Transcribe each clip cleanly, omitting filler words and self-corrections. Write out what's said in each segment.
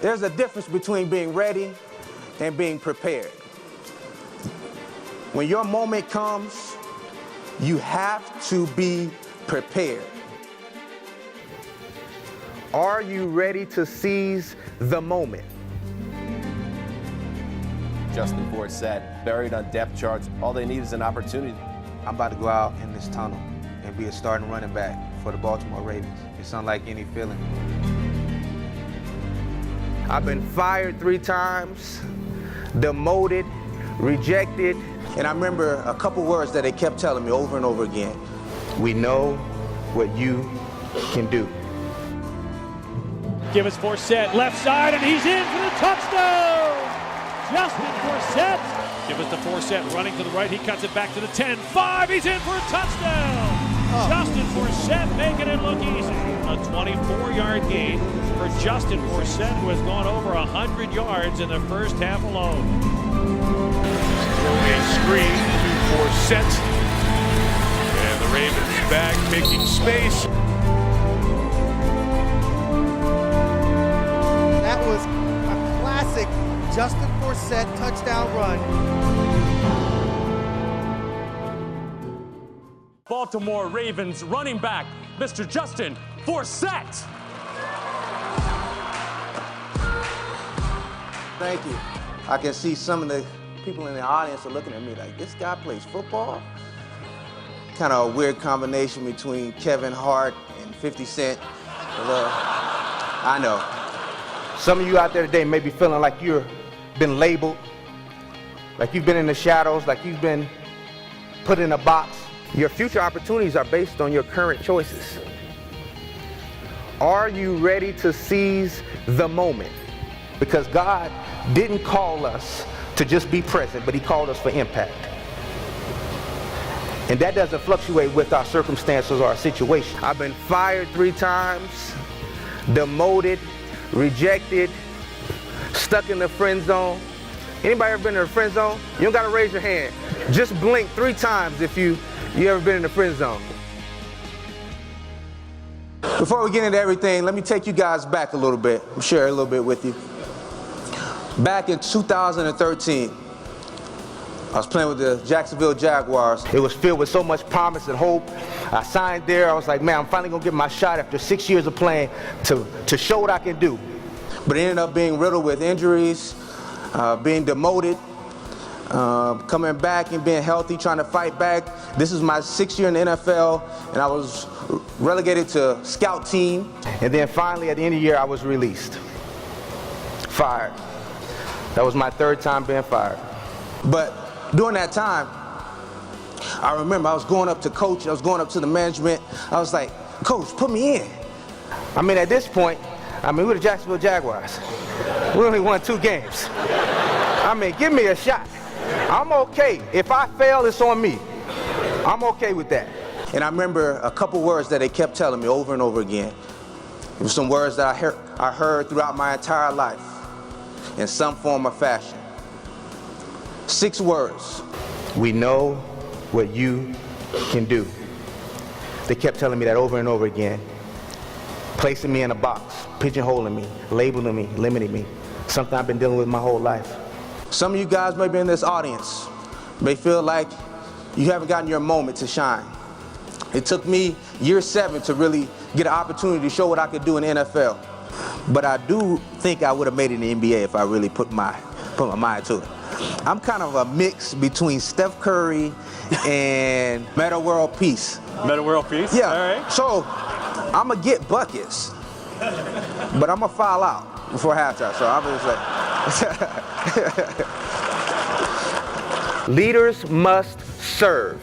There's a difference between being ready and being prepared. When your moment comes, you have to be prepared. Are you ready to seize the moment? Justin Forsett, buried on depth charts. All they need is an opportunity. I'm about to go out in this tunnel and be a starting running back for the Baltimore Ravens. It's unlike any feeling. I've been fired 3 times, demoted, rejected, and I remember a couple words that they kept telling me over and over again. We know what you can do. Give us Forsett, left side, and he's in for the touchdown! Justin Forsett. Give us to Forsett, running to the right. He cuts it back to the 10, 5. He's in for a touchdown. Justin Forsett making it look easy. A 24-yard gain for Justin Forsett, who has gone over 100 yards in the first half alone. A screen to Forsett. And the Ravens back making space. That was a classic Justin Forsett touchdown run. Baltimore Ravens running back, Mr. Justin Forsett. Thank you. I can see some of the people in the audience are looking at me like, this guy plays football? Kind of a weird combination between Kevin Hart and 50 Cent. I know. Some of you out there today may be feeling like you've been labeled, like you've been in the shadows, like you've been put in a box. Your future opportunities are based on your current choices. Are you ready to seize the moment? Because God didn't call us to just be present, but He called us for impact. And that doesn't fluctuate with our circumstances or our situation. I've been fired 3 times, demoted, rejected, stuck in the friend zone. Anybody ever been in the friend zone? You don't gotta raise your hand. Just blink 3 times if you ever been in the friend zone. Before we get into everything, let me take you guys back a little bit. I'm share a little bit with you. Back in 2013, I was playing with the Jacksonville Jaguars. It was filled with so much promise and hope. I signed there. I was like, man, I'm finally gonna get my shot after 6 years of playing to show what I can do. But it ended up being riddled with injuries, being demoted, coming back and being healthy, trying to fight back. This is my 6th year in the NFL, and I was relegated to scout team. And then finally, at the end of the year, I was released, fired. That was my 3rd time being fired. But during that time, I remember I was going up to coach, I was going up to the management. I was like, Coach, put me in. I mean, at this point, we're the Jacksonville Jaguars. We only won 2 games. I mean, give me a shot. I'm okay. If I fail, it's on me. I'm okay with that. And I remember a couple words that they kept telling me over and over again. It was some words that I heard throughout my entire life in some form or fashion. 6 words. We know what you can do. They kept telling me that over and over again, placing me in a box, pigeonholing me, labeling me, limiting me, something I've been dealing with my whole life. Some of you guys may be in this audience, may feel like you haven't gotten your moment to shine. It took me year 7 to really get an opportunity to show what I could do in the NFL. But I do think I would have made it in the NBA if I really put my mind to it. I'm kind of a mix between Steph Curry and Metta World Peace. Metta World Peace? Yeah. All right. So I'm going to get buckets, but I'm going to foul out before halftime. So I'm just like... Leaders must serve.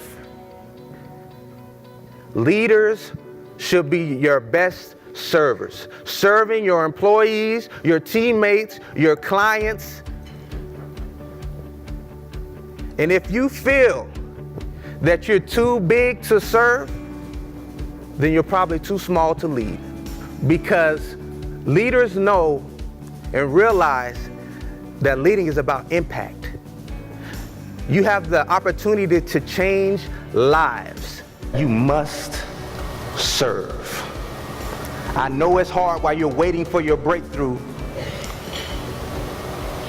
Leaders should be your best servers. Serving your employees, your teammates, your clients. And if you feel that you're too big to serve, then you're probably too small to lead. Because leaders know and realize that leading is about impact. You have the opportunity to change lives. You must serve. I know it's hard while you're waiting for your breakthrough,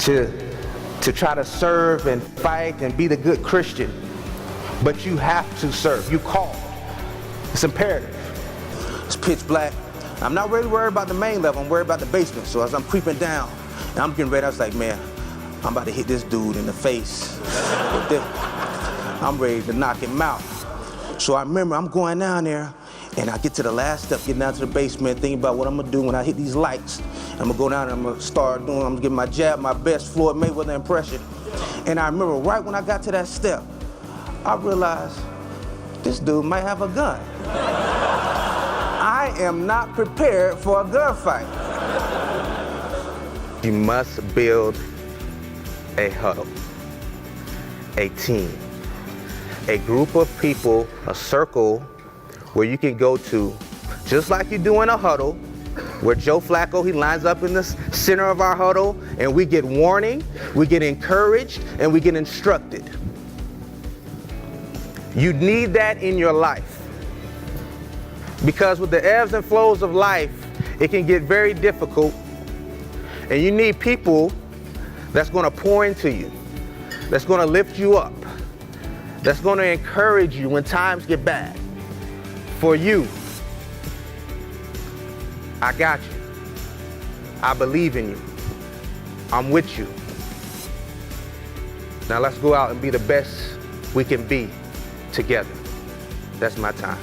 to try to serve and fight and be the good Christian. But you have to serve. You call. It's imperative. It's pitch black. I'm not really worried about the main level. I'm worried about the basement. So as I'm creeping down, and I'm getting ready, I was like, man, I'm about to hit this dude in the face. I'm ready to knock him out. So I remember I'm going down there, and I get to the last step, getting down to the basement, thinking about what I'm gonna do when I hit these lights. I'm gonna go down and I'm gonna give my jab, my best Floyd Mayweather impression. And I remember right when I got to that step, I realized this dude might have a gun. I am not prepared for a gunfight. You must build a huddle, a team, a group of people, a circle where you can go to, just like you do in a huddle, where Joe Flacco, he lines up in the center of our huddle, and we get warning, we get encouraged, and we get instructed. You need that in your life. Because with the ebbs and flows of life, it can get very difficult, and you need people that's gonna pour into you, that's gonna lift you up, that's gonna encourage you when times get bad. For you, I got you. I believe in you. I'm with you. Now let's go out and be the best we can be together. That's my time.